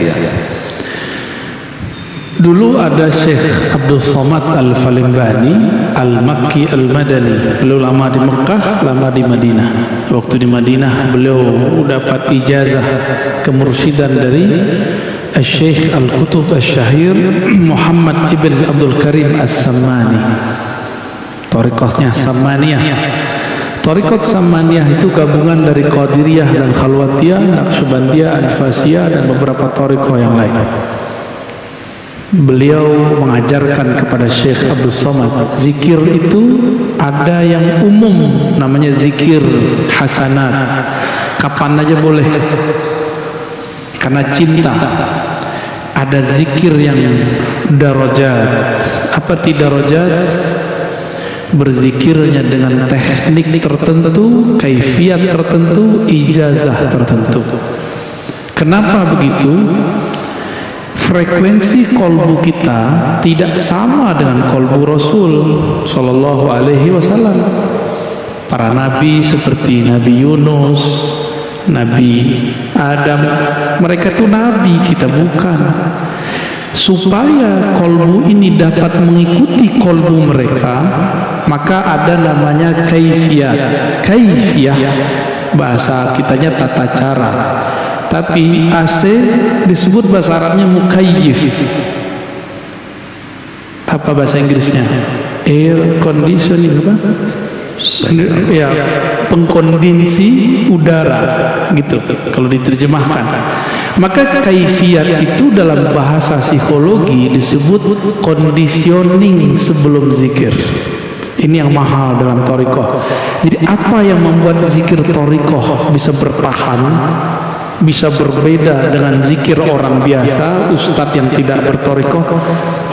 Dulu ada Syekh Abdul Somad Al-Falimbani Al-Makki Al-Madani. Beliau lama di Mekah, lama di Madinah. Waktu di Madinah beliau dapat ijazah kemursidan dari Syekh Al-Qutub Al-Syahir Muhammad Ibn Abdul Karim As-Sammani. Thariqatnya Sammaniyah. Thariqat Sammaniyah itu gabungan dari Qadiriyah dan Khalwatiyah, Naqsyabandiyah, Anfasiyah, dan beberapa thariqah yang lain. Beliau mengajarkan kepada Syekh Abdul Somad, zikir itu ada yang umum namanya zikir hasanat, kapan aja boleh karena cinta. Ada zikir yang darajat. Apa tidak darajat? Berzikirnya dengan teknik tertentu, kaifiat tertentu, ijazah tertentu. Kenapa begitu? Frekuensi kolbu kita tidak sama dengan kolbu Rasul Sallallahu Alaihi Wasallam. Para nabi seperti Nabi Yunus, Nabi Adam, mereka itu nabi, kita bukan. Supaya kolbu ini dapat mengikuti kolbu mereka, maka ada namanya kaifiyah. Kaifiyah bahasa kitanya tata cara, tapi AC disebut bahasa Arabnya mukayyif. Apa bahasa Inggrisnya? Air conditioning apa? Ya, pengkondisi udara gitu kalau diterjemahkan. Maka kaifiyat itu dalam bahasa psikologi disebut conditioning sebelum zikir. Ini yang mahal dalam thariqah. Jadi apa yang membuat zikir thariqah bisa bertahan, bisa berbeda dengan zikir orang biasa, ustadz yang tidak bertorikoh.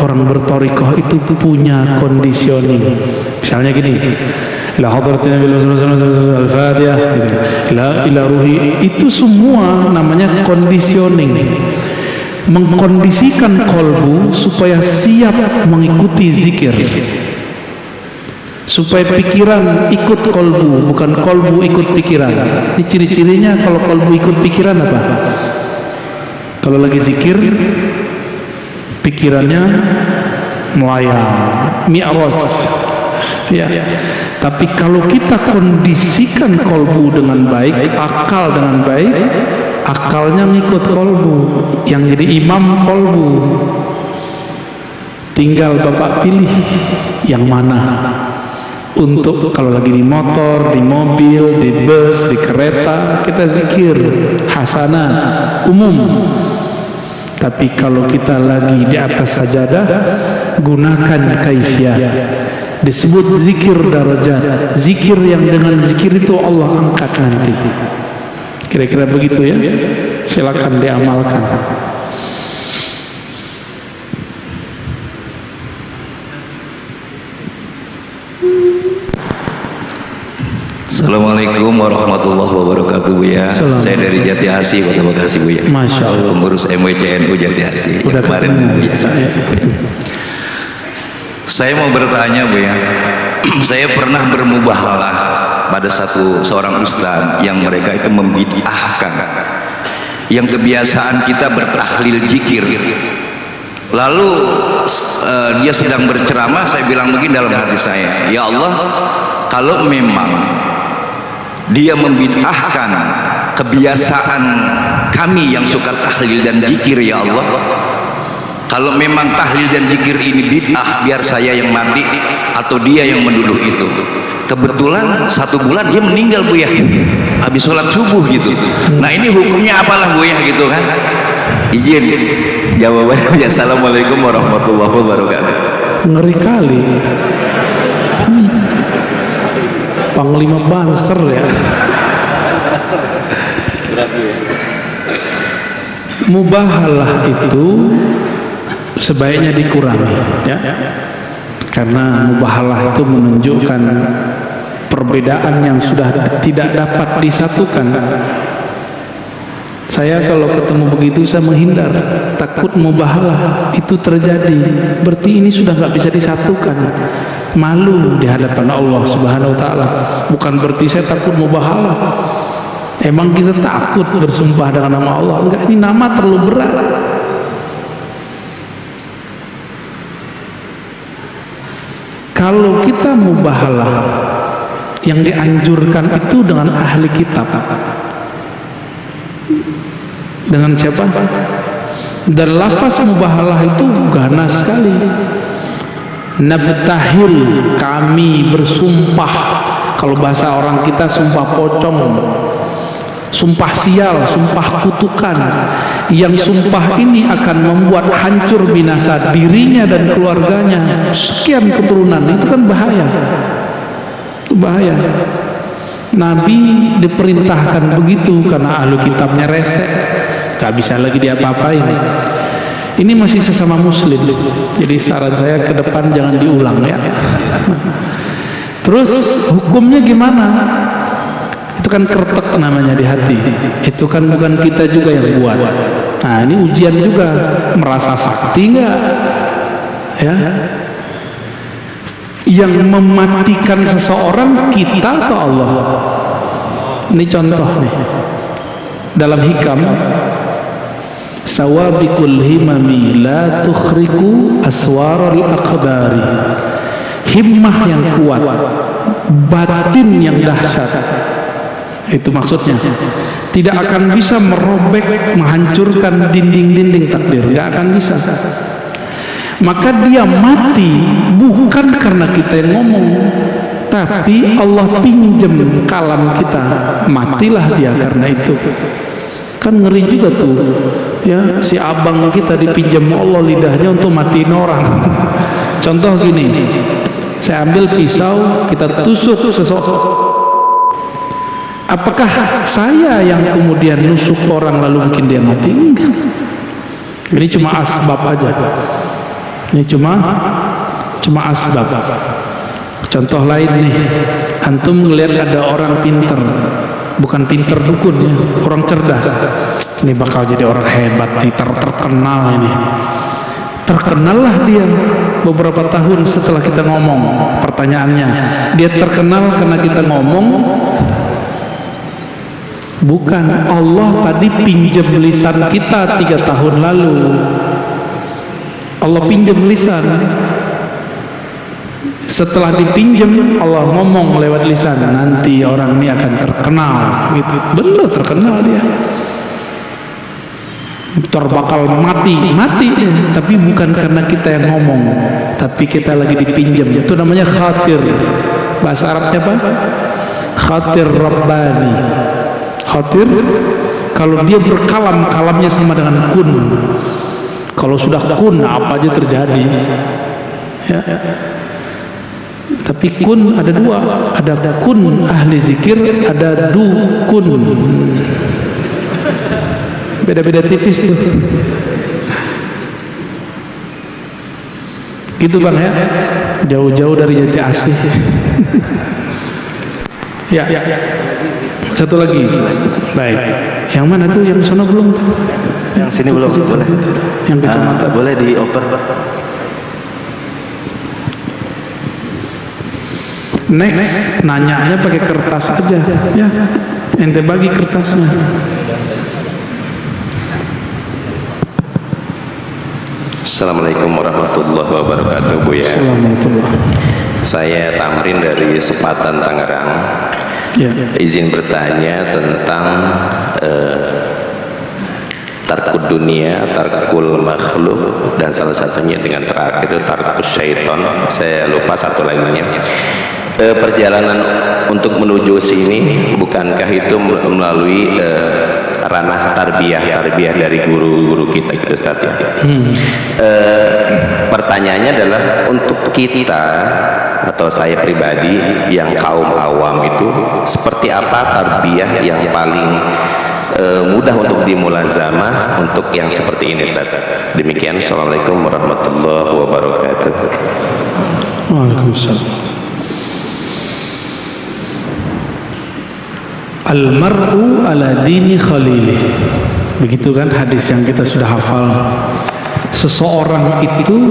Orang bertorikoh itu punya conditioning. Misalnya gini, la hadratin al-fatihah, la ila ruhi, itu semua namanya conditioning. Mengkondisikan kolbu supaya siap mengikuti zikir, supaya pikiran ikut kolbu, bukan kolbu ikut pikiran. Ini ciri-cirinya kalau kolbu ikut pikiran apa? Kalau lagi zikir pikirannya melayang, mi'raj ya. Tapi kalau kita kondisikan kolbu dengan baik, akal dengan baik, akalnya ngikut kolbu, yang jadi imam kolbu. Tinggal Bapak pilih yang mana. Untuk kalau lagi di motor, di mobil, di bus, di kereta, kita zikir hasanah umum. Tapi kalau kita lagi di atas sajadah, gunakan kaifiyah. Disebut zikir darajat. Zikir yang dengan zikir itu Allah angkat nanti. Kira-kira begitu ya. Silakan diamalkan. Assalamualaikum warahmatullahi wabarakatuh, Bu ya. Saya dari Jati Asih, Kota Bekasi, Bu ya. Masya Allah. Pengurus MWCNU Jati Asih. Udah Kemarin, Bu ya. Saya mau bertanya, Bu ya. Saya pernah bermubahalah pada seorang ustaz yang mereka itu membid'ahkan, yang kebiasaan kita bertahlil zikir. Lalu dia sedang berceramah, saya bilang begini dalam hati saya, ya Allah, kalau memang dia membid'ahkan kebiasaan kami yang suka tahlil dan zikir, ya Allah, kalau memang tahlil dan zikir ini bid'ah, biar saya yang mati atau dia yang menduduh itu. Kebetulan 1 bulan dia meninggal, Bu ya, habis sholat subuh gitu. Nah ini hukumnya apalah, Bu ya, gitu kan. Izin jawabannya. Assalamualaikum warahmatullahi wabarakatuh. Ngeri kali. Panglima Banser ya. Mubahalah itu sebaiknya dikurangi ya. Karena mubahalah itu menunjukkan perbedaan yang sudah tidak dapat disatukan. Saya kalau ketemu begitu saya menghindar, takut mubahalah itu terjadi. Berarti ini sudah nggak bisa disatukan. Malu di hadapan Allah Subhanahu wa taala. Bukan berarti saya takut mubahalah. Emang kita takut bersumpah dengan nama Allah? Enggak, ini nama terlalu berat. Kalau kita mubahalah, yang dianjurkan itu dengan ahli kitab. Dengan siapa? Dan lafaz mubahalah itu ganas sekali. Nabtahil, kami bersumpah. Kalau bahasa orang kita sumpah pocong, sumpah sial, sumpah kutukan. Yang sumpah ini akan membuat hancur binasa dirinya dan keluarganya, sekian keturunan. Itu kan bahaya. Itu bahaya. Nabi diperintahkan begitu karena ahlu kitabnya rese, gak bisa lagi diapa-apain. Ini masih sesama muslim, jadi saran saya ke depan jangan diulang ya. Terus hukumnya gimana? Itu kan kertek namanya di hati. Itu kan bukan kita juga yang buat. Nah ini ujian juga, merasa sakti nggak? Ya. Yang mematikan seseorang kita atau Allah? Ini contoh nih dalam hikam, sawabikul himami la tukhriku aswaral aqdari. Himmah yang kuat, batin yang dahsyat, itu maksudnya tidak akan bisa merobek, menghancurkan dinding-dinding takdir, nggak akan bisa. Maka dia mati bukan karena kita yang ngomong, tapi Allah pinjam kalam kita, matilah dia karena itu. Kan ngeri juga tuh ya, si abang kita dipinjam Allah lidahnya untuk matiin orang. Contoh gini, saya ambil pisau, kita tusuk seseorang, Apakah saya yang kemudian nusuk orang lalu bikin dia mati? Enggak. Ini cuma asbab aja. Ini cuma asbab. Contoh lain nih, antum ngelihat ada orang pinter, bukan pinter dukun ya, orang cerdas. Ini bakal jadi orang hebat nih, terkenal ini. Terkenallah dia beberapa tahun setelah kita ngomong. Pertanyaannya, dia terkenal karena kita ngomong? Bukan. Allah tadi pinjam lisan kita 3 tahun lalu. Allah pinjam lisan. Setelah dipinjam, Allah ngomong lewat lisan, nanti orang ini akan terkenal gitu. Benar terkenal dia, bakal mati tapi bukan karena kita yang ngomong, tapi kita lagi dipinjam. Itu namanya khatir. Bahasa Arabnya apa? Khatir Rabbani. Khatir, kalau dia berkalam, kalamnya sama dengan kun. Kalau sudah kun, apa aja terjadi ya. Tapi kun ada 2, ada kun ahli zikir, ada dukun. Beda-beda tipis tuh. Gitu Bang ya, jauh-jauh dari Jati Asih. Ya, satu lagi. Baik. Yang mana tuh? Yang sana belum tuh? Yang sini belum boleh. Yang kacamata boleh dioper, Pak. Next, nanyanya pakai kertas aja ya. Ente bagi kertasnya. Assalamualaikum warahmatullahi wabarakatuh, Buya. Assalamualaikum. Saya Tamrin dari Sepatan, Tangerang. Ya. Izin bertanya tentang tarkud dunia, tarkul makhluk, dan salah satunya dengan terakhir tarkus syaiton. Saya lupa satu lainnya. Perjalanan untuk menuju sini, bukankah itu melalui ranah tarbiyah dari guru-guru kita gitu, Ustaz ya? Pertanyaannya adalah untuk kita atau saya pribadi yang kaum awam itu, seperti apa tarbiyah yang paling mudah untuk dimulazamah untuk yang seperti ini, Ustaz? Demikian. Assalamualaikum warahmatullahi wabarakatuh. Waalaikumsalam. Al-mar'u ala dini khalilih. Begitu kan hadis yang kita sudah hafal. Seseorang itu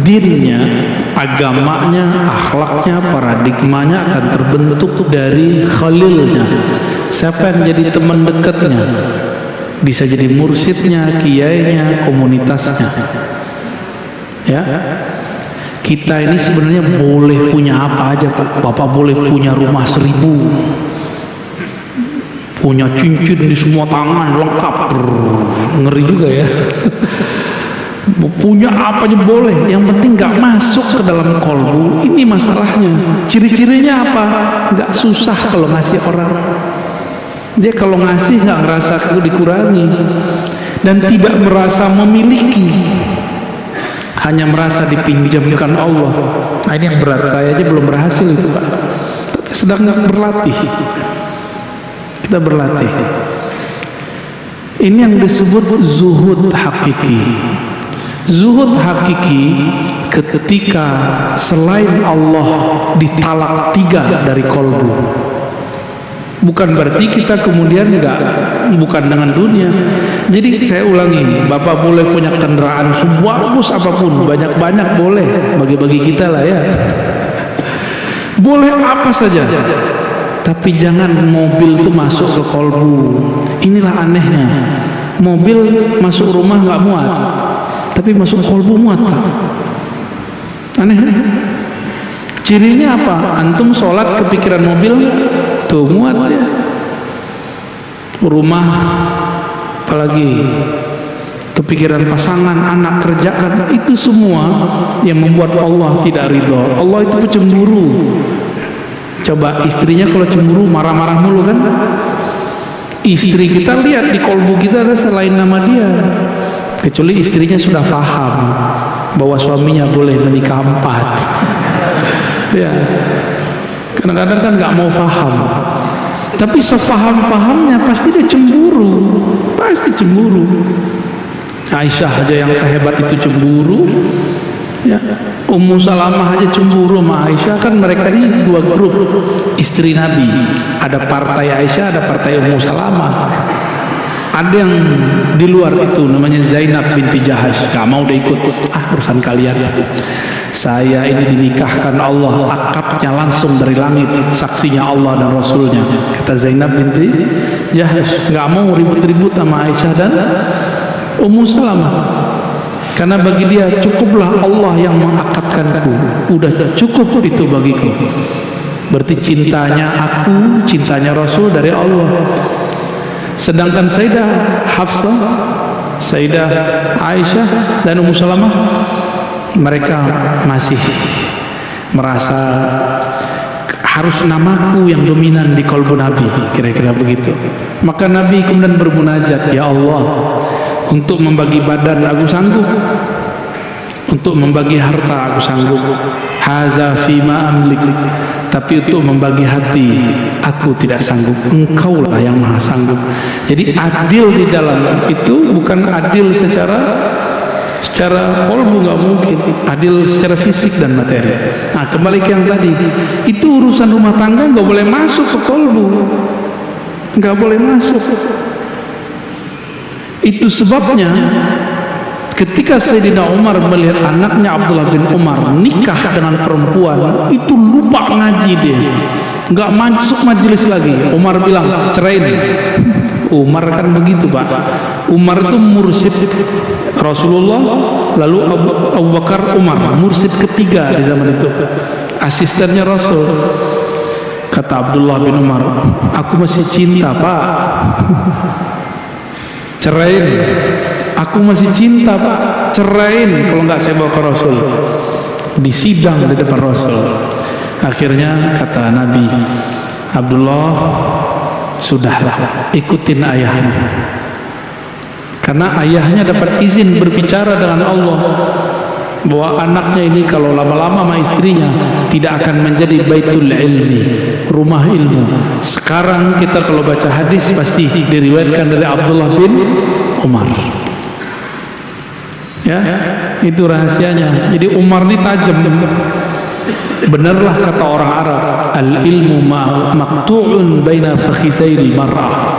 dinnya, agamanya, akhlaknya, paradigmanya akan terbentuk dari khalilnya. Siapa yang jadi teman dekatnya? Bisa jadi mursyidnya, kiainya, komunitasnya. Ya. Kita ini sebenarnya boleh punya apa aja, Pak. Bapak boleh punya rumah 1000. Punya cincin di semua tangan lengkap, ngeri juga ya. Punya apa aja boleh, yang penting nggak masuk ke dalam kolbu. Ini masalahnya. Ciri-cirinya apa? Nggak susah kalau ngasih orang. Dia kalau ngasih nggak ngerasa dikurangi dan tidak merasa memiliki, hanya merasa dipinjamkan Allah. Nah ini yang berat, saya aja belum berhasil itu, Pak. Tapi sedang berlatih. Kita berlatih. Ini yang disebut zuhud hakiki. Zuhud hakiki ketika selain Allah ditalak 3 dari kolbu. Bukan berarti kita kemudian bukan dengan dunia. Jadi saya ulangi, Bapak boleh punya kendaraan sebagus apapun, banyak-banyak boleh, bagi-bagi kita lah ya. Boleh apa saja. Tapi jangan mobil itu masuk ke kolbu. Inilah anehnya. Mobil masuk rumah nggak muat, tapi masuk kolbu muat, Pak. Aneh. Cirinya apa? Antum sholat kepikiran mobil nggak? Tuh muat ya. Rumah, apalagi kepikiran pasangan, anak, kerjaan, itu semua yang membuat Allah tidak ridho. Allah itu pecemburu. Coba istrinya kalau cemburu marah-marah mulu kan? Istri kita lihat di kolbu kita ada selain nama dia. Kecuali istrinya sudah paham bahwa suaminya boleh menikah 4. Ya, kadang-kadang kan nggak mau paham. Tapi sefaham-fahamnya pasti dia cemburu, pasti cemburu. Aisyah aja yang sehebat itu cemburu, ya. Ummu Salamah aja cemburu sama Aisyah. Kan mereka ini dua grup istri Nabi, ada partai Aisyah, ada partai Ummu Salamah. Ada yang di luar itu namanya Zainab binti Jahash, gak mau dia ikut. Urusan kalian, saya ini dinikahkan Allah, akadnya langsung dari langit, saksinya Allah dan Rasulnya, kata Zainab binti Jahash. Gak mau ribut-ribut sama Aisyah dan Ummu Salamah, karena bagi dia cukuplah Allah yang mengakadkanku, udah cukup itu bagiku. Berarti cintanya aku, cintanya Rasul dari Allah. Sedangkan Sayyidah Hafsah, Sayyidah Aisyah dan Ummu Salamah, mereka masih merasa harus namaku yang dominan di kalbu Nabi, kira-kira begitu. Maka Nabi kemudian bermunajat, ya Allah, untuk membagi badan aku sanggup, untuk membagi harta aku sanggup, haza fima amlik, tapi untuk membagi hati aku tidak sanggup, engkaulah yang maha sanggup. Jadi adil di dalam itu bukan adil secara kolbu, nggak mungkin adil secara fisik dan materi. Nah, kembali ke yang tadi, itu urusan rumah tangga nggak boleh masuk ke kolbu, nggak boleh masuk. Itu sebabnya ketika Sayyidina Umar melihat anaknya Abdullah bin Umar nikah dengan perempuan, itu lupa ngaji dia, nggak masuk majelis lagi. Umar bilang, ceraiin. Umar kan begitu, Pak. Umar itu mursyid Rasulullah, lalu Abu Bakar Umar, mursyid ketiga di zaman itu, asistennya Rasul. Kata Abdullah bin Umar, aku masih cinta, Pak. Ceraiin. Aku masih cinta, Pak. Ceraiin, kalau nggak saya bawa ke Rasul. Di sidang di depan Rasul. Akhirnya kata Nabi, Abdullah, sudahlah, ikutin ayahmu. Karena ayahnya dapat izin berbicara dengan Allah bahwa anaknya ini kalau lama-lama sama istrinya tidak akan menjadi baitul ilmi, rumah ilmu. Sekarang kita kalau baca hadis pasti diriwayatkan dari Abdullah bin Umar. Ya, itu rahasianya. Jadi Umar ini tajam. Benarlah kata orang Arab, al ilmu maqtu'un baina fakhizail mar'ah.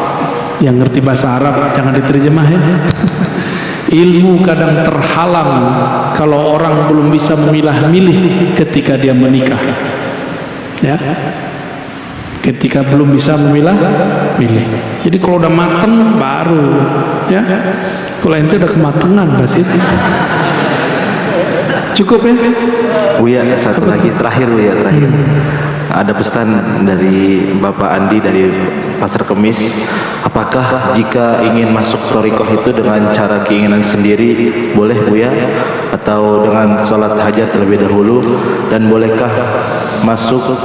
Yang ngerti bahasa Arab jangan diterjemah ya. Ilmu kadang terhalang kalau orang belum bisa memilah-milih ketika dia menikah. Ya. Ketika belum bisa memilah-milih. Jadi kalau udah mateng baru, ya. Kalau ente udah kematangan pasti. Cukup ya? Buya, satu lagi terakhir, Buya, terakhir. Ada pesan dari Bapak Andi dari Pasar Kemis. Apakah jika ingin masuk thariqah itu dengan cara keinginan sendiri boleh, Buya? Atau dengan sholat hajat terlebih dahulu? Dan bolehkah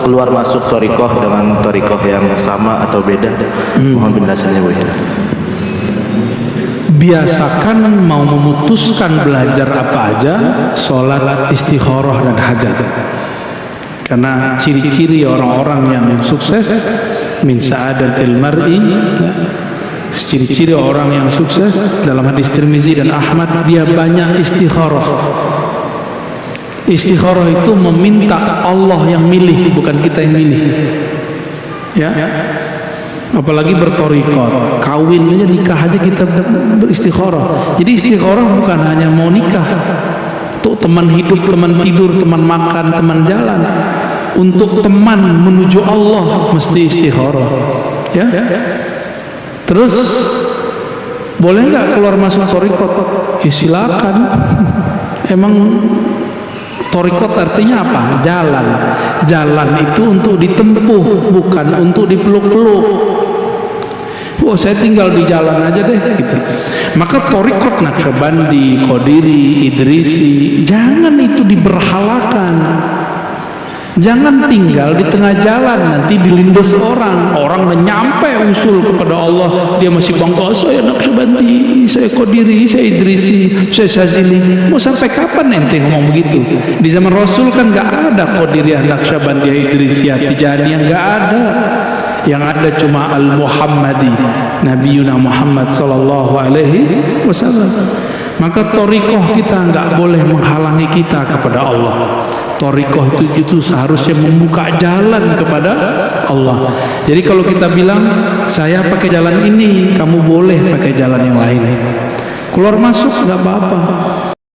keluar masuk thariqah dengan thariqah yang sama atau beda? Mohon penjelasannya, Buya. Biasakan mau memutuskan belajar apa aja, sholat, istikharah dan hajat. Karena ciri-ciri orang-orang yang sukses, min sa'adatil mar'i, ciri-ciri orang yang sukses dalam hadis Tirmizi dan Ahmad, dia banyak istikharah. Istikharah itu meminta Allah yang milih, bukan kita yang milih. Ya. Apalagi berthariqah, kawin aja, nikah aja kita beristikharah. Jadi istikharah bukan hanya mau nikah, untuk teman hidup, teman tidur, teman makan, teman jalan. Untuk teman menuju Allah mesti istikharah. Ya. Terus boleh nggak keluar masuk thariqah? Ya silakan. Emang thariqah artinya apa? Jalan. Jalan itu untuk ditempuh, bukan untuk dipeluk-peluk. Oh, saya tinggal di jalan aja deh gitu. Maka thariqat Naqsyabandi, Qadiri, Idrisi, jangan itu diberhalakan. Jangan tinggal di tengah jalan, nanti dilindas orang. Orang udah nyampe usul kepada Allah, dia masih bangga, saya Naqsyabandi, saya Qadiri, saya Idrisi, saya Syazili. Mau sampai kapan ente ngomong begitu? Di zaman Rasul kan nggak ada Qadiriyah, Naqsyabandiyah, Idrisiyah, Tijaniyah, nggak ada. yang ada cuma Al-Muhammadi, Nabiuna Muhammad sallallahu alaihi wasallam. Maka thariqah kita enggak boleh menghalangi kita kepada Allah. Thariqah itu seharusnya membuka jalan kepada Allah. Jadi kalau kita bilang saya pakai jalan ini, kamu boleh pakai jalan yang lain. Keluar masuk enggak apa-apa.